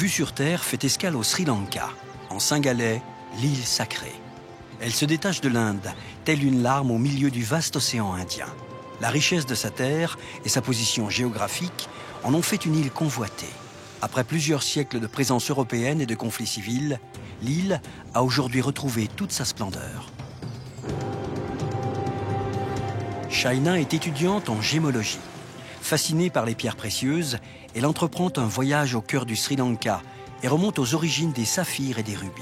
Vue sur Terre fait escale au Sri Lanka, en Singhalais, l'île sacrée. Elle se détache de l'Inde, telle une larme au milieu du vaste océan Indien. La richesse de sa terre et sa position géographique en ont fait une île convoitée. Après plusieurs siècles de présence européenne et de conflits civils, l'île a aujourd'hui retrouvé toute sa splendeur. Shaina est étudiante en gémologie. Fascinée par les pierres précieuses, elle entreprend un voyage au cœur du Sri Lanka et remonte aux origines des saphirs et des rubis.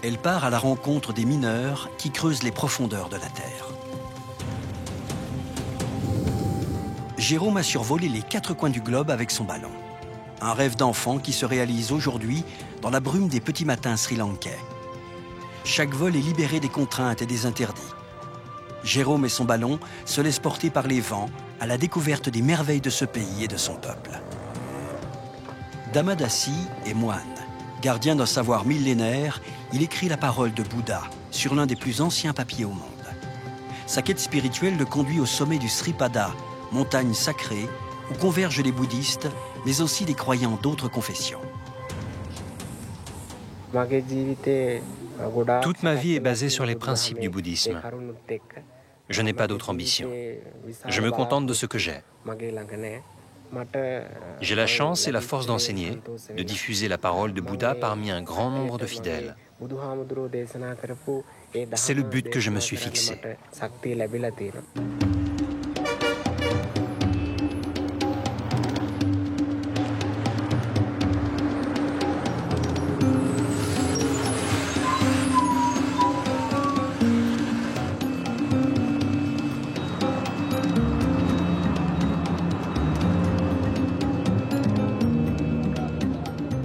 Elle part à la rencontre des mineurs qui creusent les profondeurs de la terre. Jérôme a survolé les 4 coins du globe avec son ballon. Un rêve d'enfant qui se réalise aujourd'hui dans la brume des petits matins sri-lankais. Chaque vol est libéré des contraintes et des interdits. Jérôme et son ballon se laissent porter par les vents à la découverte des merveilles de ce pays et de son peuple. Damadassi est moine. Gardien d'un savoir millénaire, il écrit la parole de Bouddha sur l'un des plus anciens papiers au monde. Sa quête spirituelle le conduit au sommet du Sripada, montagne sacrée où convergent les bouddhistes, mais aussi les croyants d'autres confessions. Toute ma vie est basée sur les principes du bouddhisme. Je n'ai pas d'autre ambition. Je me contente de ce que j'ai. J'ai la chance et la force d'enseigner, de diffuser la parole de Bouddha parmi un grand nombre de fidèles. C'est le but que je me suis fixé.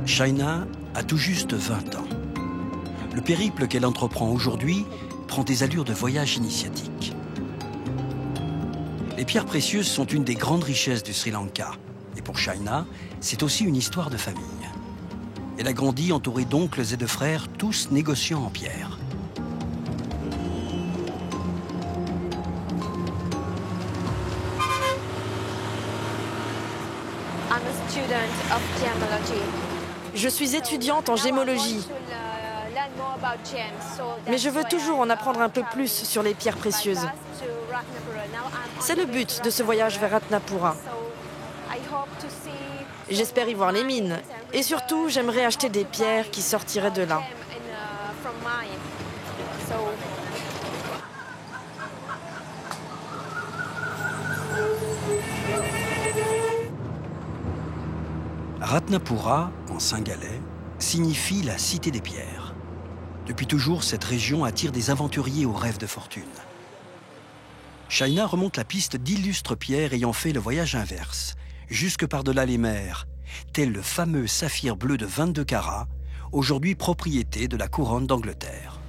Shaina a tout juste 20 ans. Le périple qu'elle entreprend aujourd'hui prend des allures de voyage initiatique. Les pierres précieuses sont une des grandes richesses du Sri Lanka. Et pour Shaina, c'est aussi une histoire de famille. Elle a grandi entourée d'oncles et de frères, tous négociants en pierre. Je suis étudiante en gémologie, mais je veux toujours en apprendre un peu plus sur les pierres précieuses. C'est le but de ce voyage vers Ratnapura. J'espère y voir les mines, et surtout, j'aimerais acheter des pierres qui sortiraient de là. Ratnapura, en singhalais, signifie la cité des pierres. Depuis toujours, cette région attire des aventuriers aux rêves de fortune. Shaina remonte la piste d'illustres pierres ayant fait le voyage inverse, jusque par-delà les mers, tel le fameux saphir bleu de 22 carats, aujourd'hui propriété de la couronne d'Angleterre.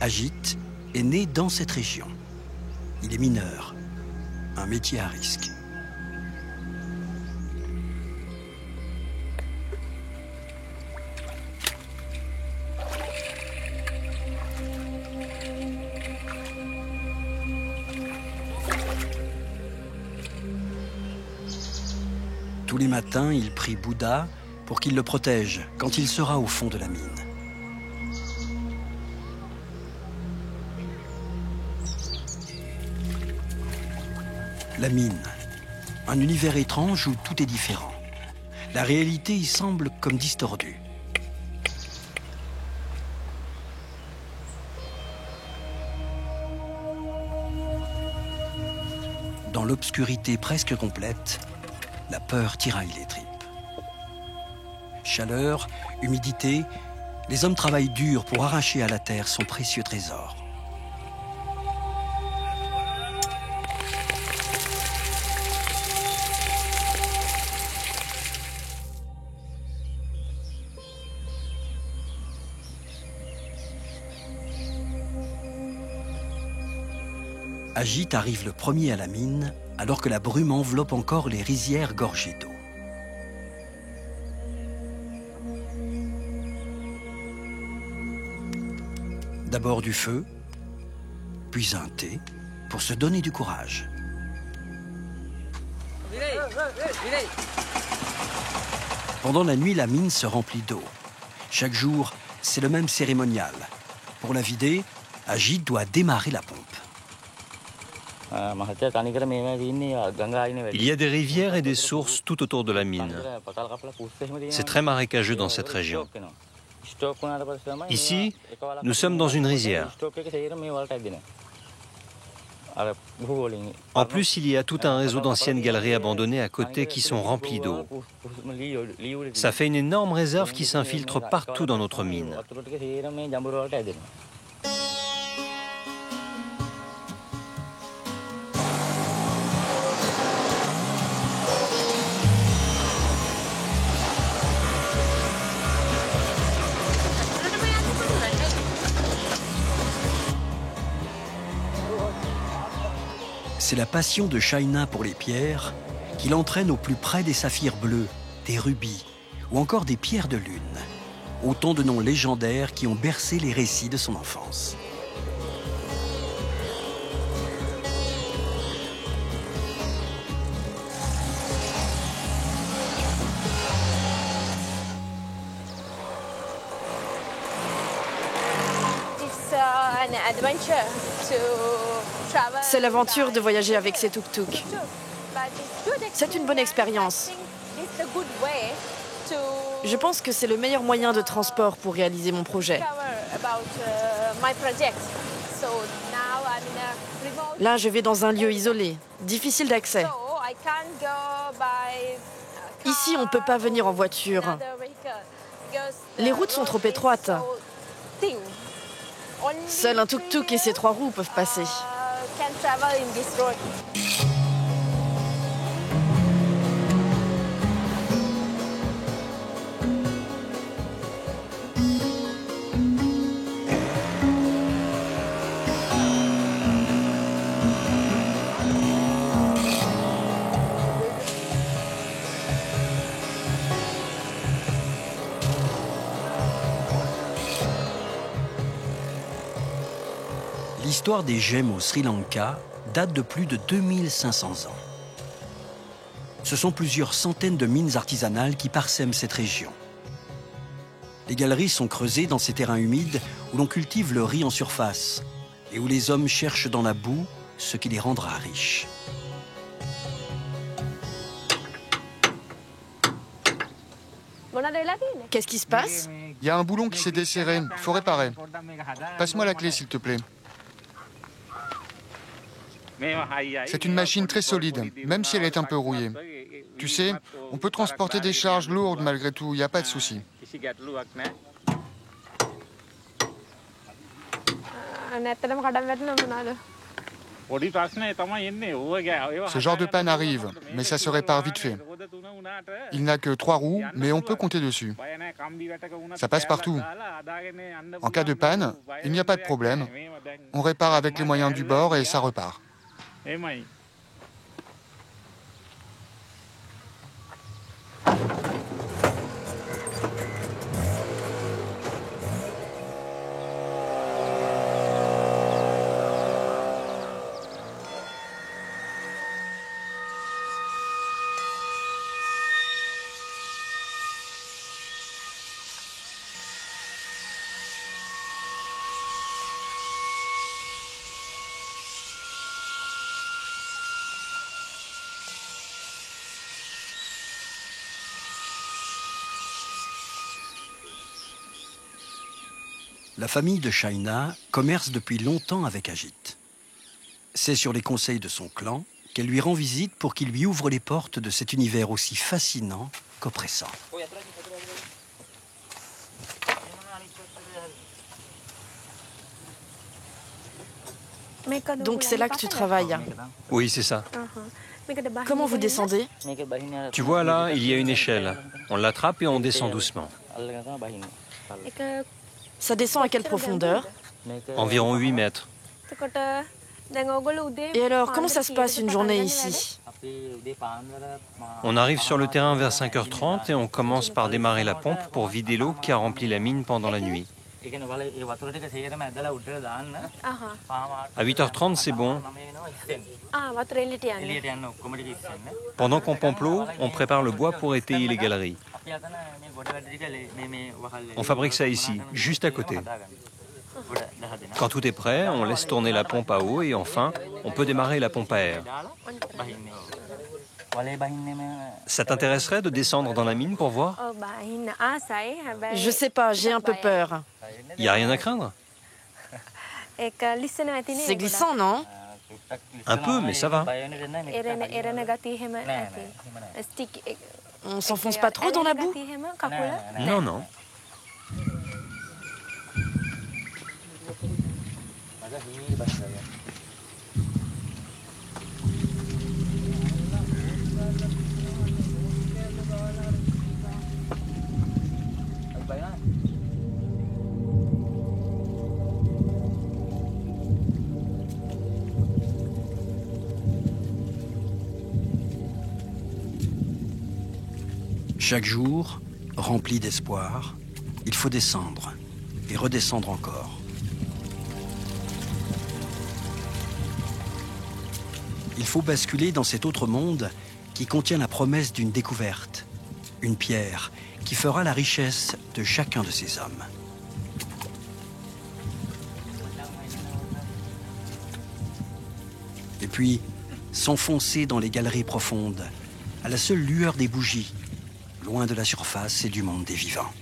Ajit est né dans cette région. Il est mineur, un métier à risque. Tous les matins, il prie Bouddha pour qu'il le protège quand il sera au fond de la mine. La mine, un univers étrange où tout est différent. La réalité y semble comme distordue. Dans l'obscurité presque complète, la peur tiraille les tripes. Chaleur, humidité, les hommes travaillent dur pour arracher à la terre son précieux trésor. Ajit arrive le premier à la mine, alors que la brume enveloppe encore les rizières gorgées d'eau. D'abord du feu, puis un thé, pour se donner du courage. Pendant la nuit, la mine se remplit d'eau. Chaque jour, c'est le même cérémonial. Pour la vider, Ajit doit démarrer la pompe. Il y a des rivières et des sources tout autour de la mine. C'est très marécageux dans cette région. Ici, nous sommes dans une rizière. En plus, il y a tout un réseau d'anciennes galeries abandonnées à côté qui sont remplies d'eau. Ça fait une énorme réserve qui s'infiltre partout dans notre mine. C'est la passion de Shaina pour les pierres qui l'entraîne au plus près des saphirs bleus, des rubis ou encore des pierres de lune. Autant de noms légendaires qui ont bercé les récits de son enfance. C'est l'aventure de voyager avec ces tuk-tuk. C'est une bonne expérience. Je pense que c'est le meilleur moyen de transport pour réaliser mon projet. Là, je vais dans un lieu isolé, difficile d'accès. Ici, on ne peut pas venir en voiture. Les routes sont trop étroites. Seul un tuk-tuk et ses 3 roues peuvent passer. L'histoire des gemmes au Sri Lanka date de plus de 2500 ans. Ce sont plusieurs centaines de mines artisanales qui parsèment cette région. Les galeries sont creusées dans ces terrains humides où l'on cultive le riz en surface et où les hommes cherchent dans la boue ce qui les rendra riches. Qu'est-ce qui se passe? Il y a un boulon qui s'est desserré. Il faut réparer. Passe-moi la clé, s'il te plaît. C'est une machine très solide, même si elle est un peu rouillée. Tu sais, on peut transporter des charges lourdes malgré tout, il n'y a pas de souci. Ce genre de panne arrive, mais ça se répare vite fait. Il n'a que 3 roues, mais on peut compter dessus. Ça passe partout. En cas de panne, il n'y a pas de problème. On répare avec les moyens du bord et ça repart. La famille de Shaina commerce depuis longtemps avec Ajit. C'est sur les conseils de son clan qu'elle lui rend visite pour qu'il lui ouvre les portes de cet univers aussi fascinant qu'oppressant. Donc c'est là que tu travailles. Oui, c'est ça. Comment vous descendez? Tu vois là, il y a une échelle. On l'attrape et on descend doucement. Ça descend à quelle profondeur? Environ 8 mètres. Et alors, comment ça se passe une journée ici? On arrive sur le terrain vers 5h30 et on commence par démarrer la pompe pour vider l'eau qui a rempli la mine pendant la nuit. À 8h30, c'est bon. Pendant qu'on pompe l'eau, on prépare le bois pour étayer les galeries. On fabrique ça ici, juste à côté. Quand tout est prêt, on laisse tourner la pompe à eau et enfin, on peut démarrer la pompe à air. Ça t'intéresserait de descendre dans la mine pour voir? Je sais pas, j'ai un peu peur. Il n'y a rien à craindre? C'est glissant, non? Un peu, mais ça va. On s'enfonce pas trop dans la boue? Non, non. Chaque jour, rempli d'espoir, il faut descendre et redescendre encore. Il faut basculer dans cet autre monde qui contient la promesse d'une découverte, une pierre qui fera la richesse de chacun de ces hommes. Et puis, s'enfoncer dans les galeries profondes, à la seule lueur des bougies, loin de la surface et du monde des vivants.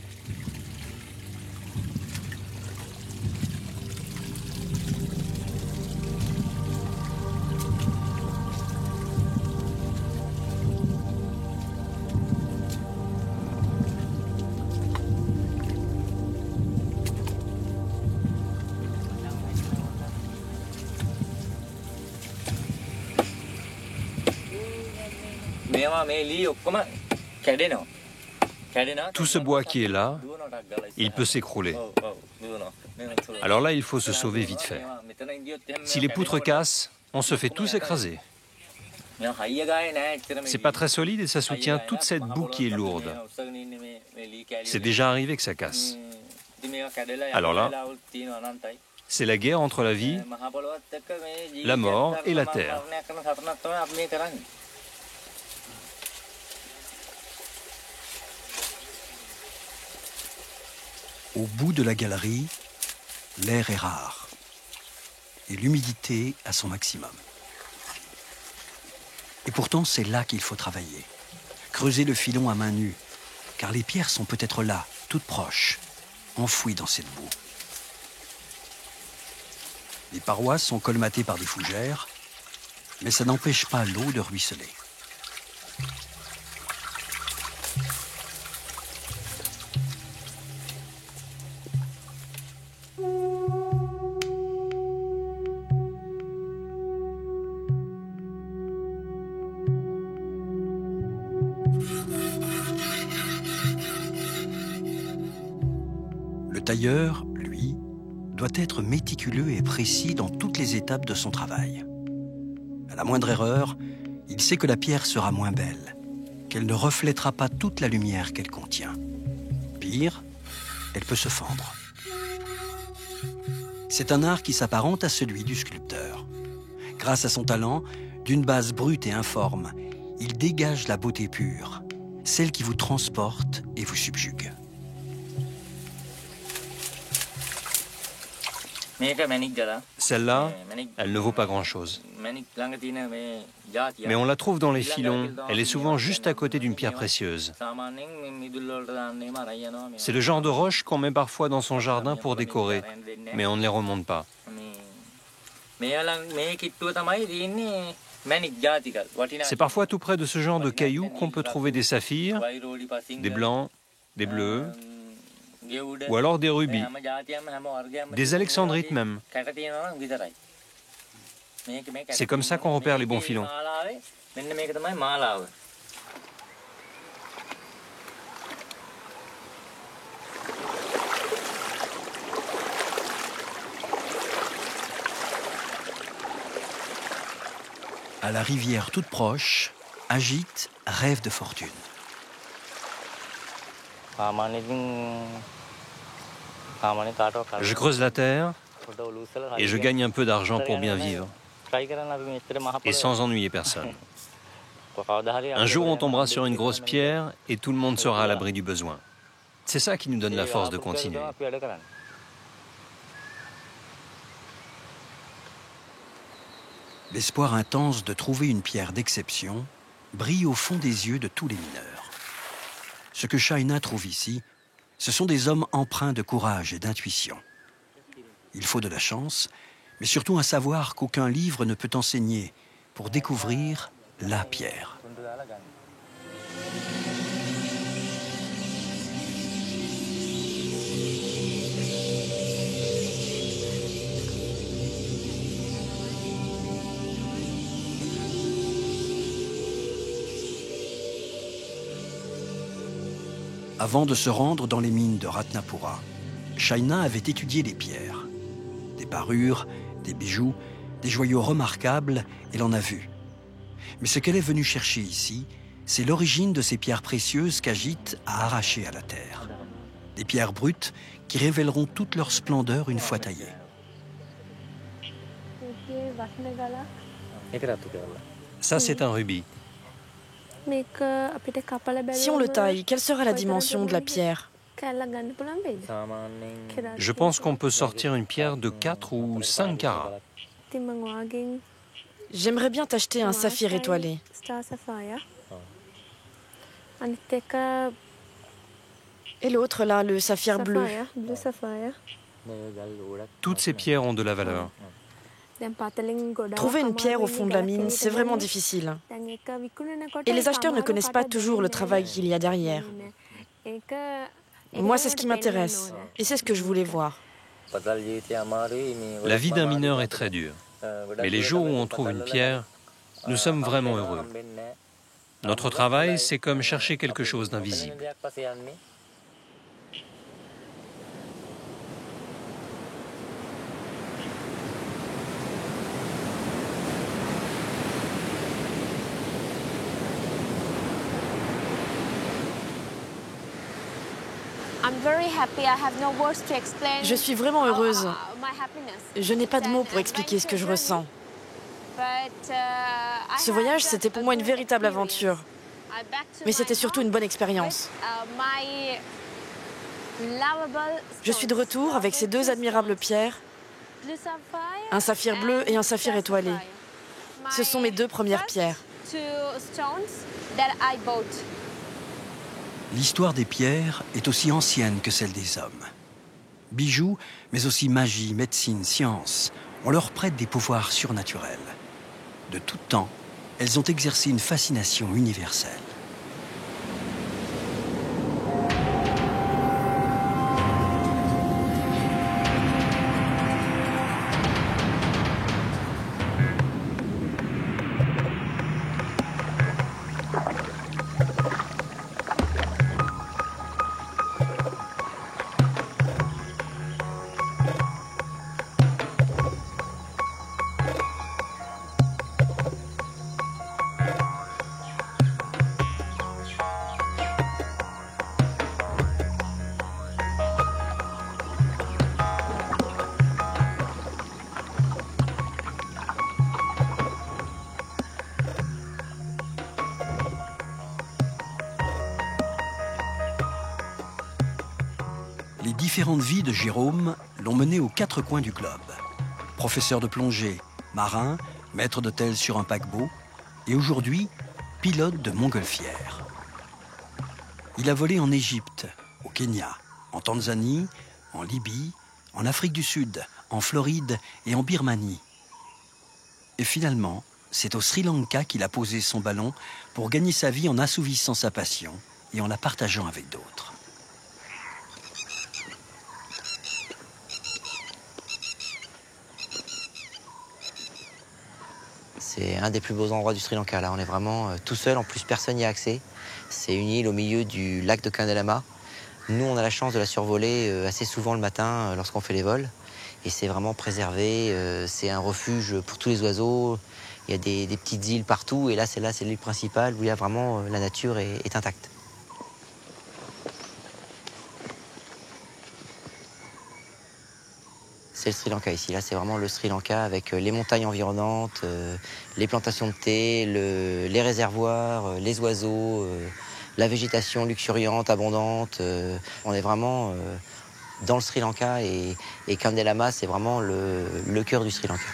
Tout ce bois qui est là, il peut s'écrouler. Alors là, il faut se sauver vite fait. Si les poutres cassent, on se fait tous écraser. C'est pas très solide et ça soutient toute cette boue qui est lourde. C'est déjà arrivé que ça casse. Alors là, c'est la guerre entre la vie, la mort et la terre. Au bout de la galerie, l'air est rare et l'humidité à son maximum. Et pourtant, c'est là qu'il faut travailler. Creuser le filon à main nue, car les pierres sont peut-être là, toutes proches, enfouies dans cette boue. Les parois sont colmatées par des fougères, mais ça n'empêche pas l'eau de ruisseler. Le tailleur, lui, doit être méticuleux et précis dans toutes les étapes de son travail. À la moindre erreur, il sait que la pierre sera moins belle, qu'elle ne reflètera pas toute la lumière qu'elle contient. Pire, elle peut se fendre. C'est un art qui s'apparente à celui du sculpteur. Grâce à son talent, d'une base brute et informe, il dégage la beauté pure, celle qui vous transporte et vous subjugue. Celle-là, elle ne vaut pas grand-chose. Mais on la trouve dans les filons. Elle est souvent juste à côté d'une pierre précieuse. C'est le genre de roche qu'on met parfois dans son jardin pour décorer, mais on ne les remonte pas. C'est parfois tout près de ce genre de cailloux qu'on peut trouver des saphirs, des blancs, des bleus, ou alors des rubis, des alexandrites même. C'est comme ça qu'on repère les bons filons. À la rivière toute proche, Agit rêve de fortune. Je creuse la terre et je gagne un peu d'argent pour bien vivre. Et sans ennuyer personne. Un jour, on tombera sur une grosse pierre et tout le monde sera à l'abri du besoin. C'est ça qui nous donne la force de continuer. L'espoir intense de trouver une pierre d'exception brille au fond des yeux de tous les mineurs. Ce que Shaina trouve ici, ce sont des hommes empreints de courage et d'intuition. Il faut de la chance, mais surtout un savoir qu'aucun livre ne peut enseigner pour découvrir la pierre. Avant de se rendre dans les mines de Ratnapura, Shaina avait étudié les pierres. Des parures, des bijoux, des joyaux remarquables, elle en a vu. Mais ce qu'elle est venue chercher ici, c'est l'origine de ces pierres précieuses qu'Ajit a arrachées à la terre. Des pierres brutes qui révéleront toute leur splendeur une fois taillées. Ça, c'est un rubis. Si on le taille, quelle sera la dimension de la pierre? Je pense qu'on peut sortir une pierre de 4 ou 5 carats. J'aimerais bien t'acheter un saphir étoilé. Et l'autre là, le saphir bleu. Toutes ces pierres ont de la valeur. Trouver une pierre au fond de la mine, c'est vraiment difficile. Et les acheteurs ne connaissent pas toujours le travail qu'il y a derrière. Moi, c'est ce qui m'intéresse. Et c'est ce que je voulais voir. La vie d'un mineur est très dure. Mais les jours où on trouve une pierre, nous sommes vraiment heureux. Notre travail, c'est comme chercher quelque chose d'invisible. Je suis vraiment heureuse. Je n'ai pas de mots pour expliquer ce que je ressens. Ce voyage, c'était pour moi une véritable aventure. Mais c'était surtout une bonne expérience. Je suis de retour avec ces deux admirables pierres, un saphir bleu et un saphir étoilé. Ce sont mes deux premières pierres. L'histoire des pierres est aussi ancienne que celle des hommes. Bijoux, mais aussi magie, médecine, science, on leur prête des pouvoirs surnaturels. De tout temps, elles ont exercé une fascination universelle. Les différentes vies de Jérôme l'ont mené aux quatre coins du globe. Professeur de plongée, marin, maître d'hôtel sur un paquebot et aujourd'hui, pilote de montgolfière. Il a volé en Égypte, au Kenya, en Tanzanie, en Libye, en Afrique du Sud, en Floride et en Birmanie. Et finalement, c'est au Sri Lanka qu'il a posé son ballon pour gagner sa vie en assouvissant sa passion et en la partageant avec d'autres. C'est un des plus beaux endroits du Sri Lanka. Là, on est vraiment tout seul. En plus, personne n'y a accès. C'est une île au milieu du lac de Kandalama. Nous, on a la chance de la survoler assez souvent le matin lorsqu'on fait les vols. Et c'est vraiment préservé. C'est un refuge pour tous les oiseaux. Il y a des petites îles partout. Et là, c'est l'île principale où il y a vraiment la nature est intacte. c'est le Sri Lanka ici. Là, c'est vraiment le Sri Lanka avec les montagnes environnantes, les plantations de thé, les réservoirs, les oiseaux, la végétation luxuriante, abondante. On est vraiment dans le Sri Lanka et Kandalama, c'est vraiment le cœur du Sri Lanka.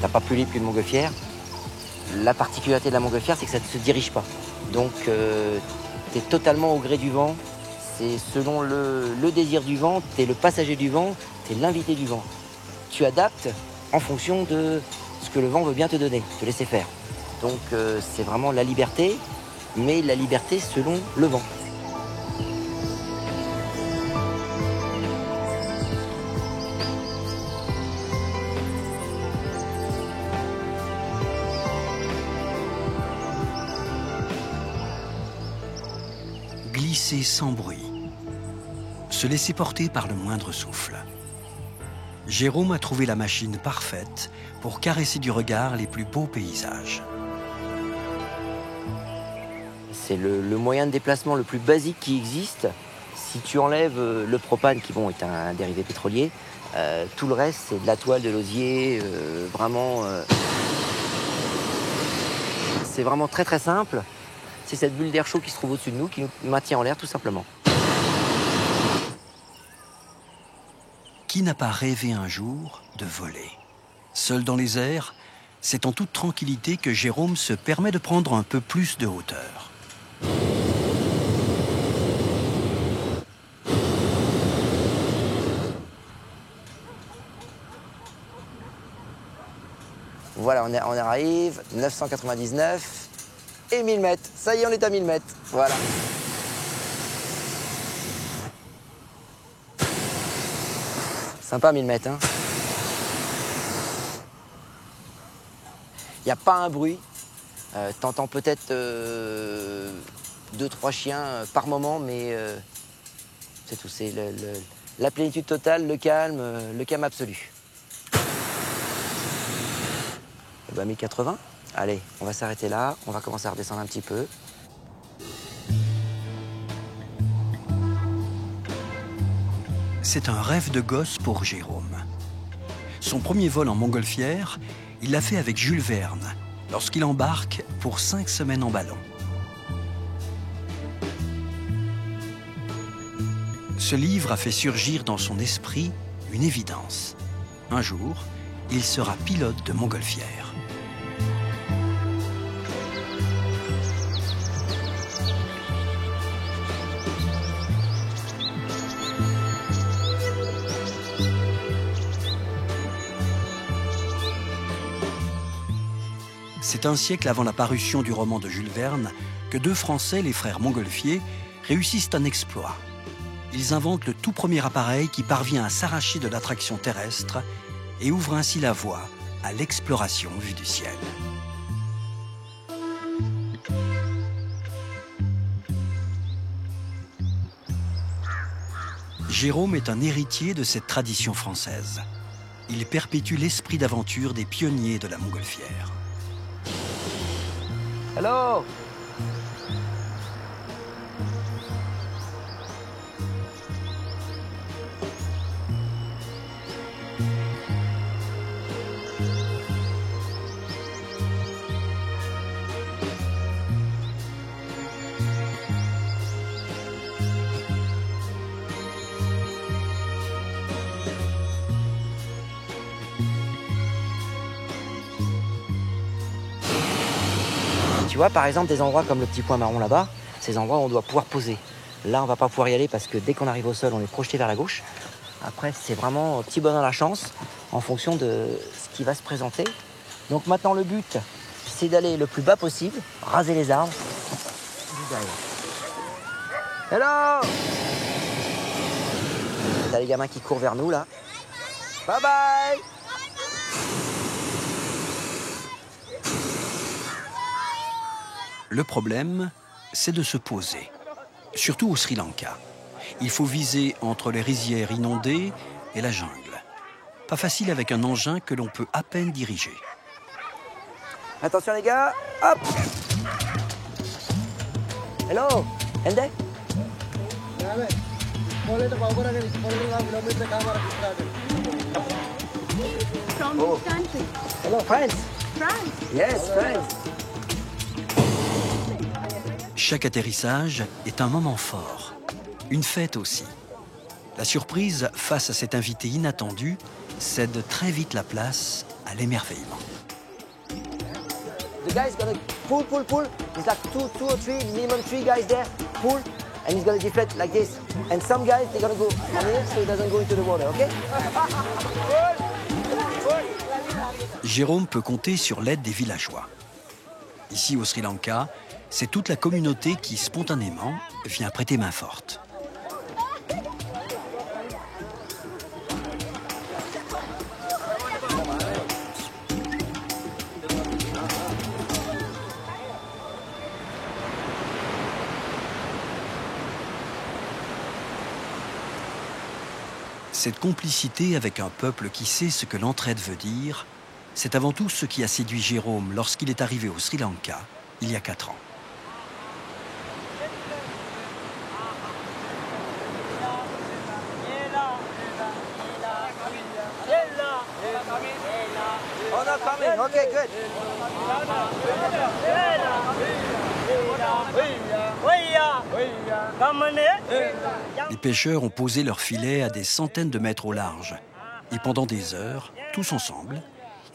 T'as pas plus libre qu'une montgolfière. La particularité de la montgolfière, c'est que ça ne se dirige pas. Donc, tu es totalement au gré du vent. C'est selon le désir du vent, tu es le passager du vent, tu es l'invité du vent. Tu adaptes en fonction de ce que le vent veut bien te donner, te laisser faire. Donc, c'est vraiment la liberté, mais la liberté selon le vent. Glisser sans bruit, se laisser porter par le moindre souffle. Jérôme a trouvé la machine parfaite pour caresser du regard les plus beaux paysages. C'est le moyen de déplacement le plus basique qui existe. Si tu enlèves le propane, qui bon, est un dérivé pétrolier, tout le reste, c'est de la toile, de l'osier, vraiment... c'est vraiment très très simple. C'est cette bulle d'air chaud qui se trouve au-dessus de nous, qui nous maintient en l'air tout simplement. Qui n'a pas rêvé un jour de voler? Seul dans les airs, c'est en toute tranquillité que Jérôme se permet de prendre un peu plus de hauteur. Voilà, on arrive, 999 et 1000 mètres. Ça y est, on est à 1000 mètres. Voilà. Sympa 1000 mètres, hein. Il n'y a pas un bruit. T'entends peut-être 2-3 chiens par moment, mais c'est tout. C'est la plénitude totale, le calme absolu. Et ben 1080. Allez, on va s'arrêter là. On va commencer à redescendre un petit peu. C'est un rêve de gosse pour Jérôme. Son premier vol en montgolfière, il l'a fait avec Jules Verne, lorsqu'il embarque pour 5 semaines en ballon. Ce livre a fait surgir dans son esprit une évidence. Un jour, il sera pilote de montgolfière. C'est un siècle avant la parution du roman de Jules Verne que 2 Français, les frères Montgolfier, réussissent un exploit. Ils inventent le tout premier appareil qui parvient à s'arracher de l'attraction terrestre et ouvre ainsi la voie à l'exploration vue du ciel. Jérôme est un héritier de cette tradition française. Il perpétue l'esprit d'aventure des pionniers de la montgolfière. Hello! vois, par exemple, des endroits comme le petit point marron là-bas, ces endroits où on doit pouvoir poser. Là, on va pas pouvoir y aller parce que dès qu'on arrive au sol, on est projeté vers la gauche. Après, c'est vraiment petit bonheur à la chance en fonction de ce qui va se présenter. Donc maintenant, le but, c'est d'aller le plus bas possible, raser les arbres. Hello! T'as les gamins qui courent vers nous, là. Bye bye! Le problème, c'est de se poser, surtout au Sri Lanka. Il faut viser entre les rizières inondées et la jungle. Pas facile avec un engin que l'on peut à peine diriger. Attention les gars, hop! Hello, Ende? From Oh. which country? Hello, France? France. Yes, France. Chaque atterrissage est un moment fort, une fête aussi. La surprise face à cet invité inattendu cède très vite la place à l'émerveillement. The guy's gonna pull. There's like two or three, minimum 3 guys there. Pull, and he's gonna deflect like this. And some guys, they're gonna go on here so it doesn't go into the water, okay? Jérôme peut compter sur l'aide des villageois. Ici au Sri Lanka, c'est toute la communauté qui spontanément vient prêter main forte. Cette complicité avec un peuple qui sait ce que l'entraide veut dire, c'est avant tout ce qui a séduit Jérôme lorsqu'il est arrivé au Sri Lanka il y a 4 ans. Oh no, coming. Okay, good. Les pêcheurs ont posé leurs filets à des centaines de mètres au large. Et pendant des heures, tous ensemble,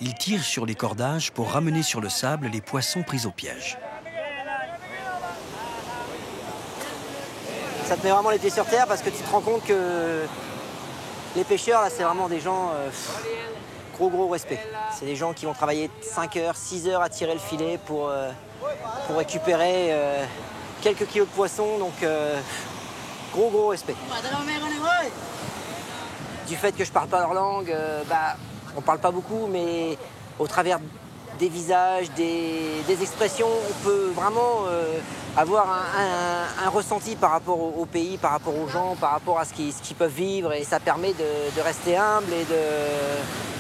ils tirent sur les cordages pour ramener sur le sable les poissons pris au piège. Ça te met vraiment les pieds sur terre parce que tu te rends compte que les pêcheurs, là, c'est vraiment des gens... gros respect. C'est des gens qui vont travailler 5 heures, 6 heures à tirer le filet pour récupérer quelques kilos de poissons. Donc, gros respect. Du fait que je parle pas leur langue, on parle pas beaucoup, mais au travers des visages, des expressions, on peut vraiment avoir un ressenti par rapport au pays, par rapport aux gens, par rapport à ce qu'ils peuvent vivre. Et ça permet de rester humble et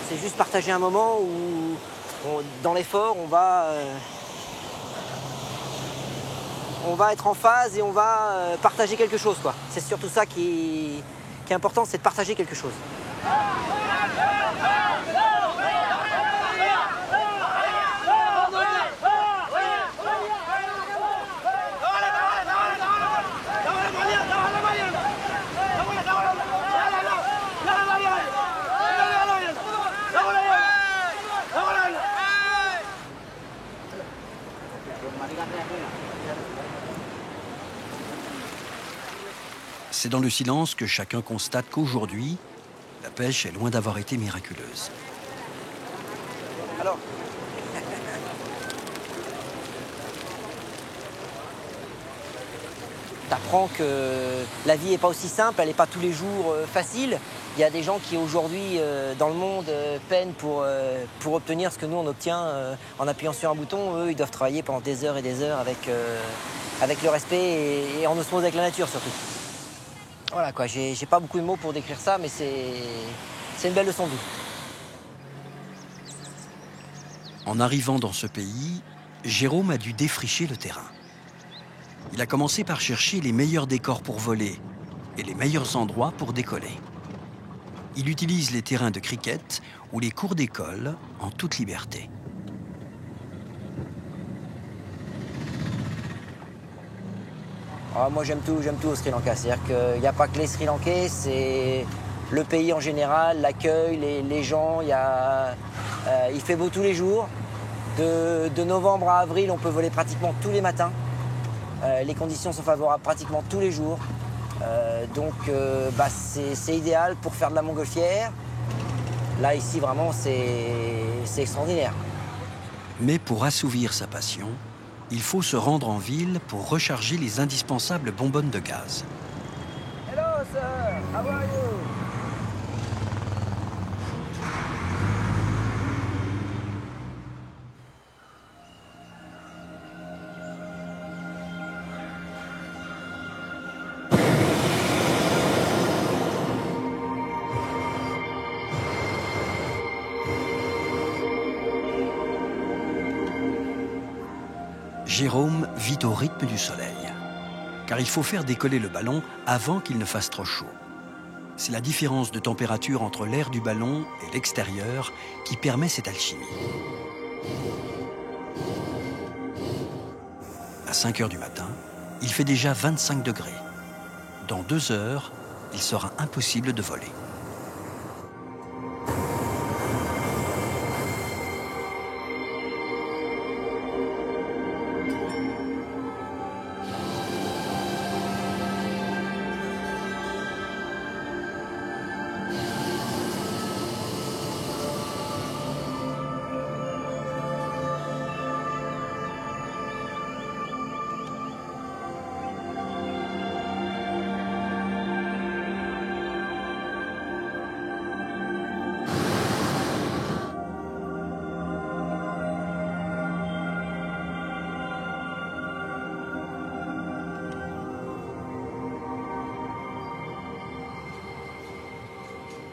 c'est juste partager un moment où, dans l'effort, on va être en phase et on va partager quelque chose, quoi. C'est surtout ça qui est important, c'est de partager quelque chose. C'est dans le silence que chacun constate qu'aujourd'hui, la pêche est loin d'avoir été miraculeuse. Alors, t'apprends que la vie n'est pas aussi simple, elle n'est pas tous les jours facile. Il y a des gens qui aujourd'hui dans le monde peinent pour obtenir ce que nous on obtient en appuyant sur un bouton. Eux, ils doivent travailler pendant des heures et des heures avec le respect et en osmose avec la nature surtout. Voilà quoi, j'ai pas beaucoup de mots pour décrire ça, mais c'est une belle leçon de vie. En arrivant dans ce pays, Jérôme a dû défricher le terrain. Il a commencé par chercher les meilleurs décors pour voler et les meilleurs endroits pour décoller. Il utilise les terrains de cricket ou les cours d'école en toute liberté. Ah, moi j'aime tout au Sri Lanka. C'est-à-dire qu'il n'y a pas que les Sri Lankais, c'est le pays en général, l'accueil, les gens. Il fait beau tous les jours. De novembre à avril, on peut voler pratiquement tous les matins. Les conditions sont favorables pratiquement tous les jours. C'est idéal pour faire de la montgolfière. Là, ici, vraiment, c'est extraordinaire. Mais pour assouvir sa passion, il faut se rendre en ville pour recharger les indispensables bonbonnes de gaz. Hello, sir. How are you? Jérôme vit au rythme du soleil, car il faut faire décoller le ballon avant qu'il ne fasse trop chaud. C'est la différence de température entre l'air du ballon et l'extérieur qui permet cette alchimie. À 5 heures du matin, il fait déjà 25 degrés. Dans 2 heures, il sera impossible de voler.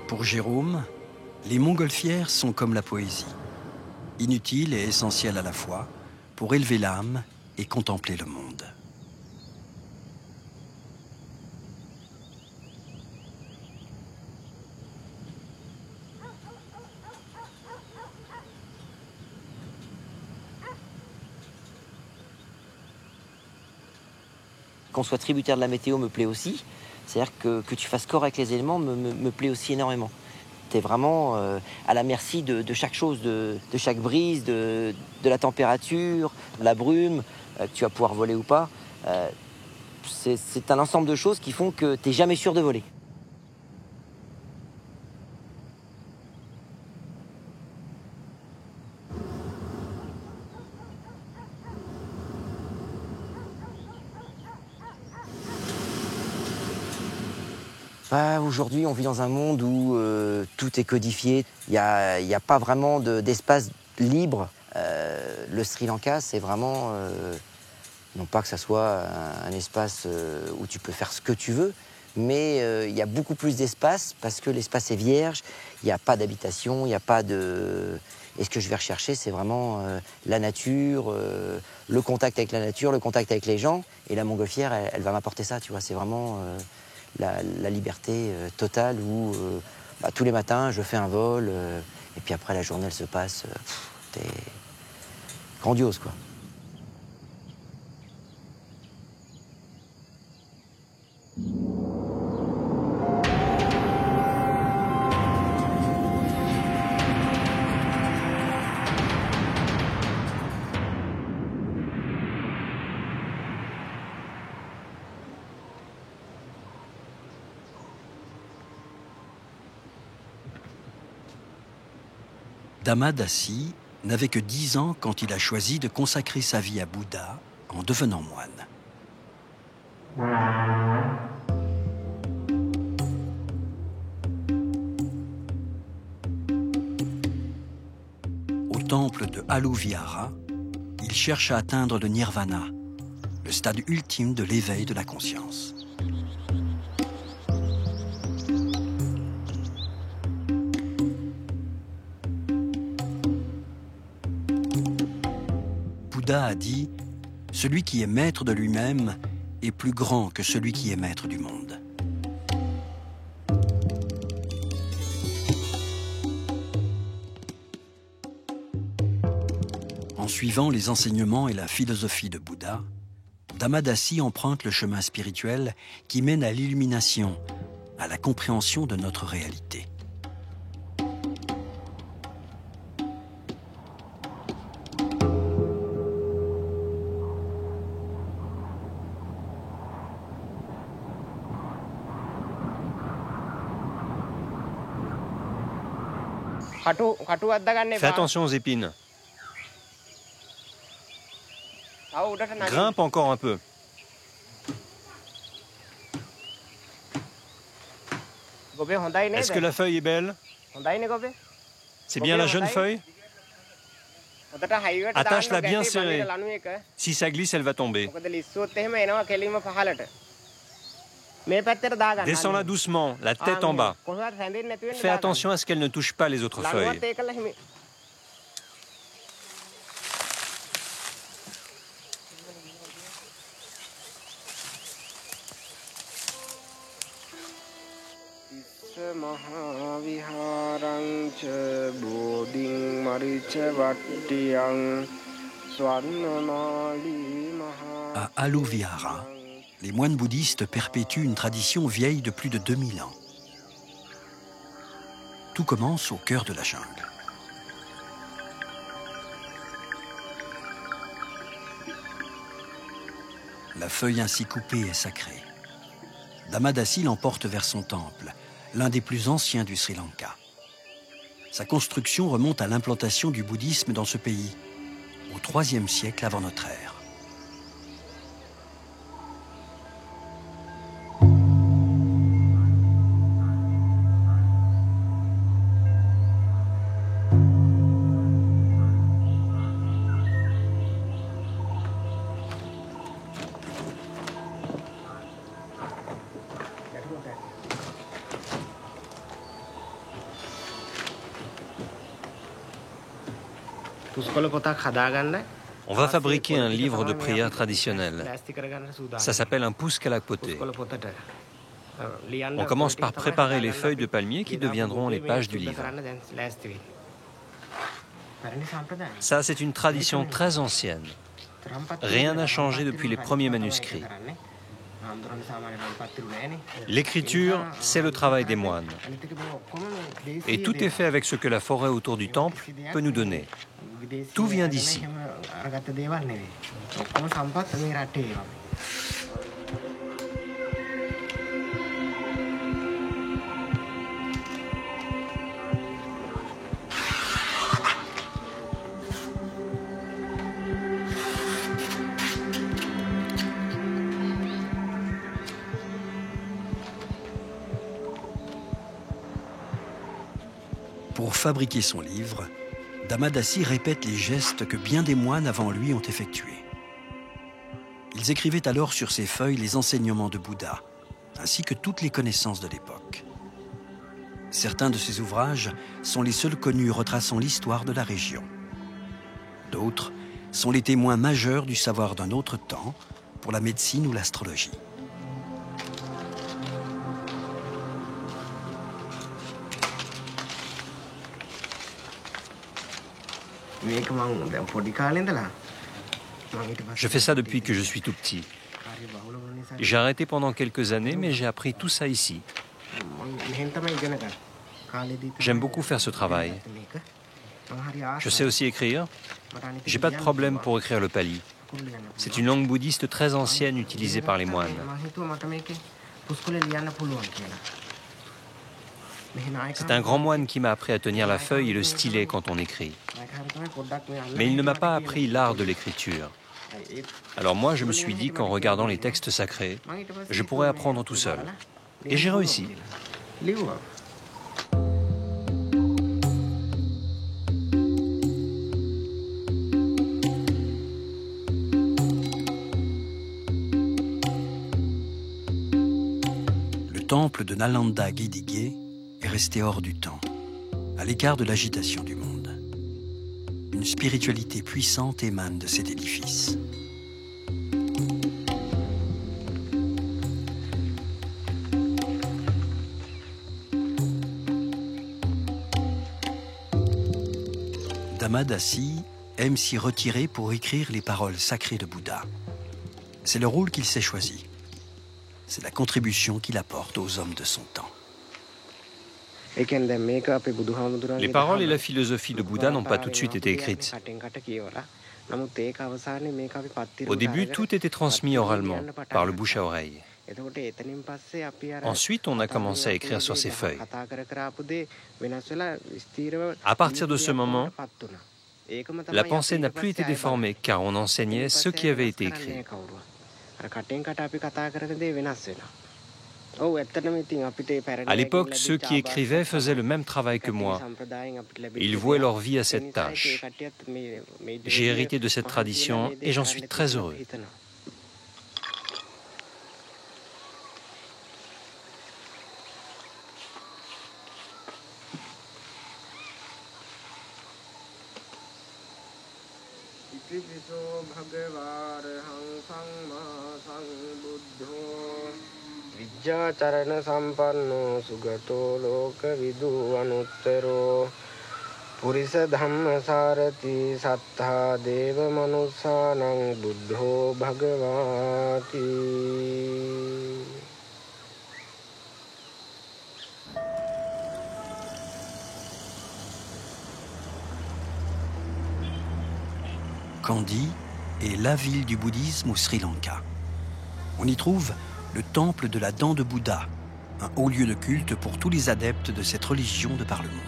Pour Jérôme, les montgolfières sont comme la poésie, inutiles et essentielles à la fois pour élever l'âme et contempler le monde. Qu'on soit tributaire de la météo me plaît aussi. C'est-à-dire que tu fasses corps avec les éléments me plaît aussi énormément. Tu es vraiment à la merci de chaque chose, de chaque brise, de la température, de la brume, que tu vas pouvoir voler ou pas. C'est un ensemble de choses qui font que tu n'es jamais sûr de voler. Aujourd'hui, on vit dans un monde où tout est codifié. Il n'y a pas vraiment d'espace libre. Le Sri Lanka, c'est vraiment, non pas que ça soit un espace où tu peux faire ce que tu veux, mais il y a beaucoup plus d'espace parce que l'espace est vierge, il n'y a pas d'habitation, il n'y a pas de... Et ce que je vais rechercher, c'est vraiment la nature, le contact avec la nature, le contact avec les gens. Et la montgolfière, elle va m'apporter ça, tu vois. C'est vraiment... La liberté totale où tous les matins je fais un vol et puis après la journée elle se passe t'es grandiose quoi. Dhamma Dassi n'avait que 10 ans quand il a choisi de consacrer sa vie à Bouddha en devenant moine. Au temple de Aluvihara, il cherche à atteindre le nirvana, le stade ultime de l'éveil de la conscience. Bouddha a dit « Celui qui est maître de lui-même est plus grand que celui qui est maître du monde. » En suivant les enseignements et la philosophie de Bouddha, Dhamma Dassi emprunte le chemin spirituel qui mène à l'illumination, à la compréhension de notre réalité. Fais attention aux épines. Grimpe encore un peu. Est-ce que la feuille est belle? C'est bien la jeune feuille? Attache-la bien serrée. Si ça glisse, elle va tomber. Descends-la doucement, la tête en bas. Fais attention à ce qu'elle ne touche pas les autres feuilles. À Aluvihara, les moines bouddhistes perpétuent une tradition vieille de plus de 2000 ans. Tout commence au cœur de la jungle. La feuille ainsi coupée est sacrée. Dhammadasi l'emporte vers son temple, l'un des plus anciens du Sri Lanka. Sa construction remonte à l'implantation du bouddhisme dans ce pays, au IIIe siècle avant notre ère. On va fabriquer un livre de prière traditionnel. Ça s'appelle un Puskalakpote. On commence par préparer les feuilles de palmier qui deviendront les pages du livre. Ça, c'est une tradition très ancienne. Rien n'a changé depuis les premiers manuscrits. L'écriture, c'est le travail des moines. Et tout est fait avec ce que la forêt autour du temple peut nous donner. Tout vient d'ici. Pour fabriquer son livre, Dhammadasi répète les gestes que bien des moines avant lui ont effectués. Ils écrivaient alors sur ces feuilles les enseignements de Bouddha, ainsi que toutes les connaissances de l'époque. Certains de ces ouvrages sont les seuls connus retraçant l'histoire de la région. D'autres sont les témoins majeurs du savoir d'un autre temps pour la médecine ou l'astrologie. Je fais ça depuis que je suis tout petit. J'ai arrêté pendant quelques années, mais j'ai appris tout ça ici. J'aime beaucoup faire ce travail. Je sais aussi écrire. J'ai pas de problème pour écrire le pali. C'est une langue bouddhiste très ancienne utilisée par les moines. C'est un grand moine qui m'a appris à tenir la feuille et le stylet quand on écrit. Mais il ne m'a pas appris l'art de l'écriture. Alors moi, je me suis dit qu'en regardant les textes sacrés, je pourrais apprendre tout seul. Et j'ai réussi. Le temple de Nalanda Gidige est resté hors du temps, à l'écart de l'agitation du monde. Une spiritualité puissante émane de cet édifice. Dhammadasi aime s'y retirer pour écrire les paroles sacrées de Bouddha. C'est le rôle qu'il s'est choisi. C'est la contribution qu'il apporte aux hommes de son temps. Les paroles et la philosophie de Bouddha n'ont pas tout de suite été écrites. Au début, tout était transmis oralement, par le bouche à oreille. Ensuite, on a commencé à écrire sur ces feuilles. À partir de ce moment, la pensée n'a plus été déformée car on enseignait ce qui avait été écrit. À l'époque, ceux qui écrivaient faisaient le même travail que moi. Ils vouaient leur vie à cette tâche. J'ai hérité de cette tradition et j'en suis très heureux. Vidyacharana sampanno sugato loka vidu anuttaro purisa dhamma sarati sattha deva manussanang buddho bhagavati. Kandy est la ville du bouddhisme au Sri Lanka. On y trouve le temple de la dent de Bouddha, un haut lieu de culte pour tous les adeptes de cette religion de par le monde.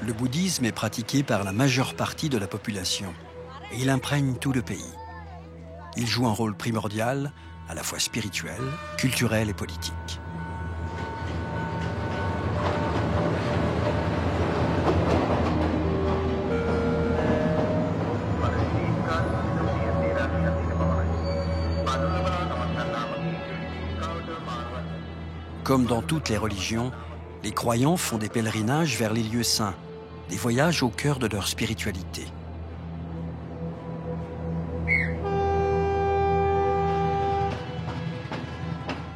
Le bouddhisme est pratiqué par la majeure partie de la population et il imprègne tout le pays. Il joue un rôle primordial, à la fois spirituel, culturel et politique. Comme dans toutes les religions, les croyants font des pèlerinages vers les lieux saints, des voyages au cœur de leur spiritualité.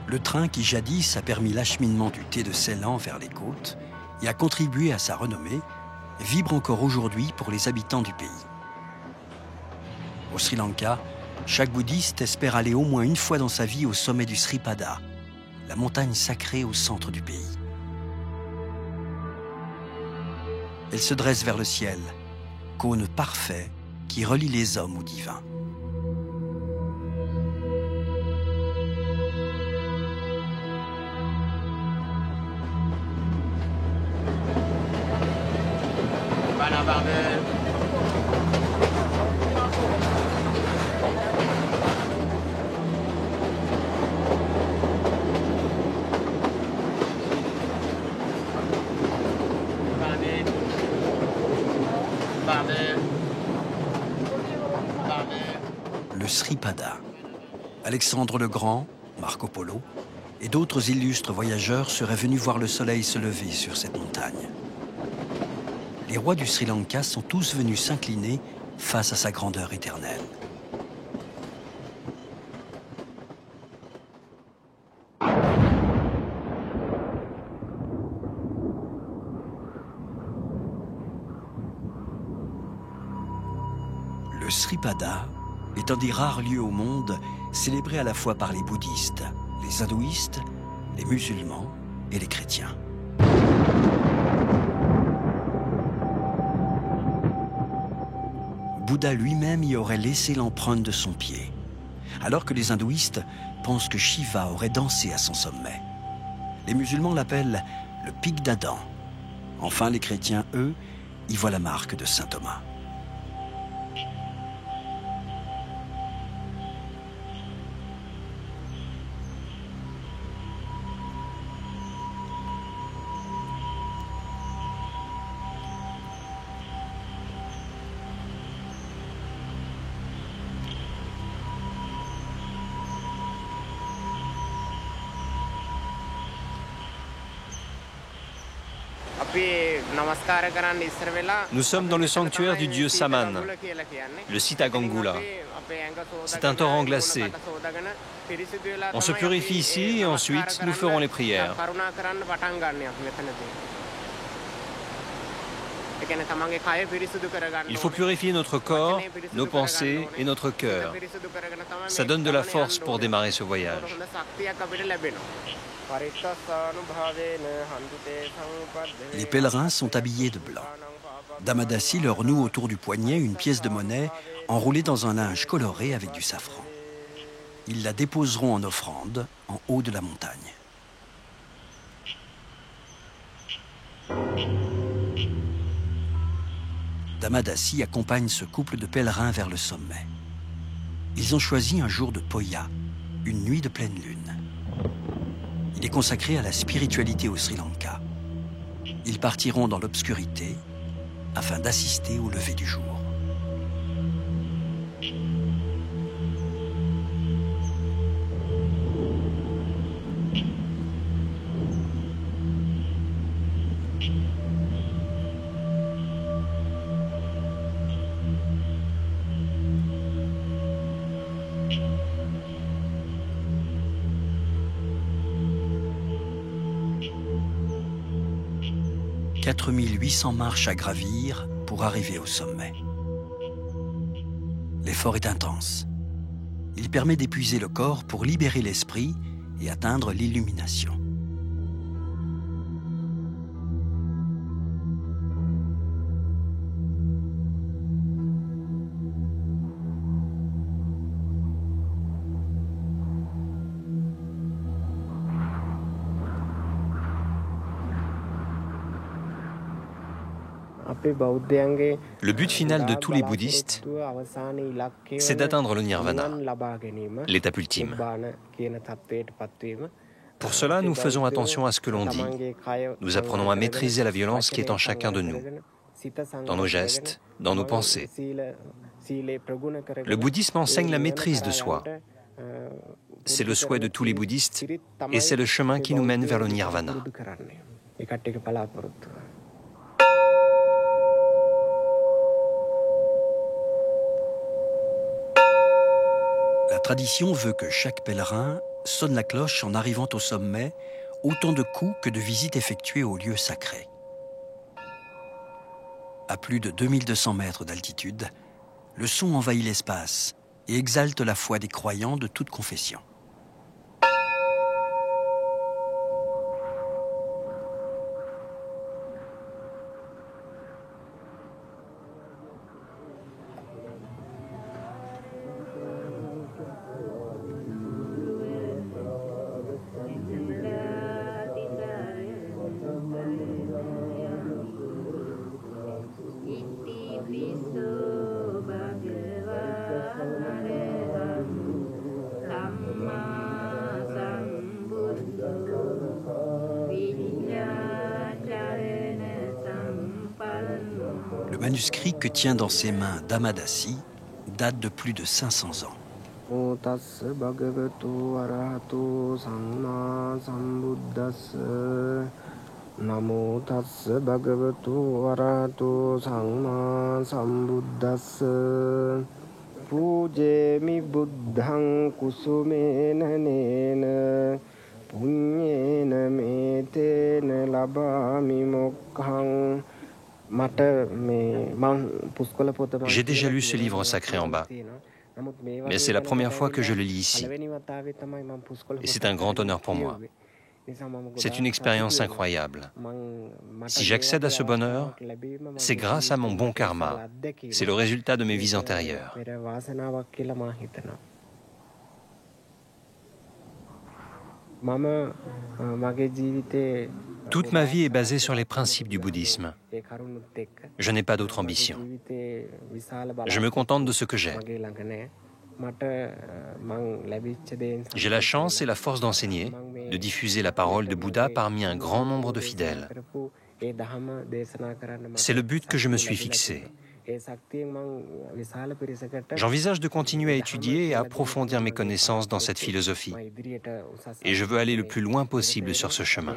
Le train qui jadis a permis l'acheminement du thé de Ceylan vers les côtes et a contribué à sa renommée, vibre encore aujourd'hui pour les habitants du pays. Au Sri Lanka, chaque bouddhiste espère aller au moins une fois dans sa vie au sommet du Sripada, la montagne sacrée au centre du pays. Elle se dresse vers le ciel, cône parfait qui relie les hommes au divin. Le Sripada. Alexandre le Grand, Marco Polo et d'autres illustres voyageurs seraient venus voir le soleil se lever sur cette montagne. Les rois du Sri Lanka sont tous venus s'incliner face à sa grandeur éternelle. Le Sripada est un des rares lieux au monde célébré à la fois par les bouddhistes, les hindouistes, les musulmans et les chrétiens. Bouddha lui-même y aurait laissé l'empreinte de son pied, alors que les hindouistes pensent que Shiva aurait dansé à son sommet. Les musulmans l'appellent le pic d'Adam. Enfin, les chrétiens, eux, y voient la marque de saint Thomas. Nous sommes dans le sanctuaire du dieu Saman, le Sitagangula. C'est un torrent glacé. On se purifie ici et ensuite nous ferons les prières. Il faut purifier notre corps, nos pensées et notre cœur. Ça donne de la force pour démarrer ce voyage. Les pèlerins sont habillés de blanc. Damadassi leur noue autour du poignet une pièce de monnaie enroulée dans un linge coloré avec du safran. Ils la déposeront en offrande en haut de la montagne. Damadassi accompagne ce couple de pèlerins vers le sommet. Ils ont choisi un jour de Poya, une nuit de pleine lune. Il est consacré à la spiritualité au Sri Lanka. Ils partiront dans l'obscurité afin d'assister au lever du jour. « 4800 marches à gravir pour arriver au sommet. L'effort est intense. Il permet d'épuiser le corps pour libérer l'esprit et atteindre l'illumination. Le but final de tous les bouddhistes, c'est d'atteindre le nirvana, l'étape ultime. Pour cela, nous faisons attention à ce que l'on dit. Nous apprenons à maîtriser la violence qui est en chacun de nous, dans nos gestes, dans nos pensées. Le bouddhisme enseigne la maîtrise de soi. C'est le souhait de tous les bouddhistes et c'est le chemin qui nous mène vers le nirvana. La tradition veut que chaque pèlerin sonne la cloche en arrivant au sommet, autant de coups que de visites effectuées au lieu sacré. À plus de 2200 mètres d'altitude, le son envahit l'espace et exalte la foi des croyants de toute confession. Le manuscrit que tient dans ses mains Damadassi date de plus de 500 ans. Namo tassa bhagavato arahato samma sambuddhassa Pujemi buddhang kusumena nena Punyena metena labami mokkhaṃ. J'ai déjà lu ce livre sacré en bas, mais c'est la première fois que je le lis ici. Et c'est un grand honneur pour moi. C'est une expérience incroyable. Si j'accède à ce bonheur, c'est grâce à mon bon karma. C'est le résultat de mes vies antérieures. Toute ma vie est basée sur les principes du bouddhisme. Je n'ai pas d'autre ambition. Je me contente de ce que j'ai. J'ai la chance et la force d'enseigner, de diffuser la parole de Bouddha parmi un grand nombre de fidèles. C'est le but que je me suis fixé. J'envisage de continuer à étudier et à approfondir mes connaissances dans cette philosophie. Et je veux aller le plus loin possible sur ce chemin.